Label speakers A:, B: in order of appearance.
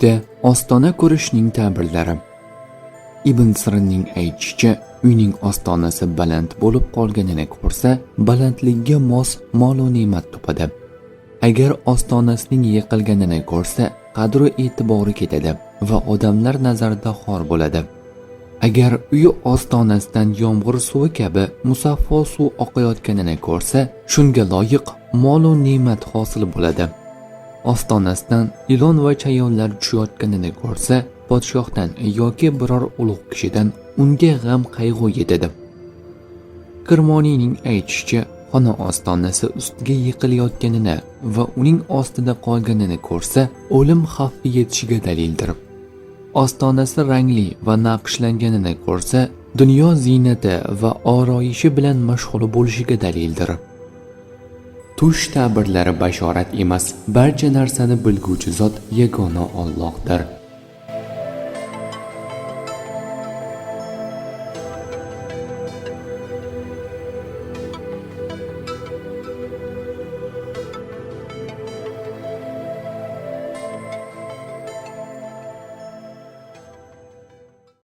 A: 3 ostona ko'rishning ta'birlari. Ibn Sirinning aytishicha, uyning ostonasi baland bo'lib qolganini ko'rsa, balandligiga mos mol va ne'mat topadi. Agar ostonasining yiqilganini ko'rsa, qadri e'tibori ketadi va odamlar nazarida xor bo'ladi. Agar uyi ostonasidan yomg'ir suvi kabi musaffo suv oqayotganini ko'rsa, shunga loyiq mol va ne'mat hosil bo'ladi. Ostonasidan ilon va chayonlar tushayotganini ko'rsa, podshohdan yoki biror ulug' kishidan unga g'am qayg'u yetadi. Kirmoniyning aytishicha, xona ostonasi ustiga yiqilayotganini va uning ostida qolganini ko'rsa, o'lim xavfi yetishiga dalildir. Ostonasi rangli va naqshlanganini ko'rsa, dunyo ziynati va oroyishi bilan mashg'ul bo'lishiga dalildir. Tush ta'birlari bashorat emas, barcha narsani bilguvchi zot yagona Allohdir.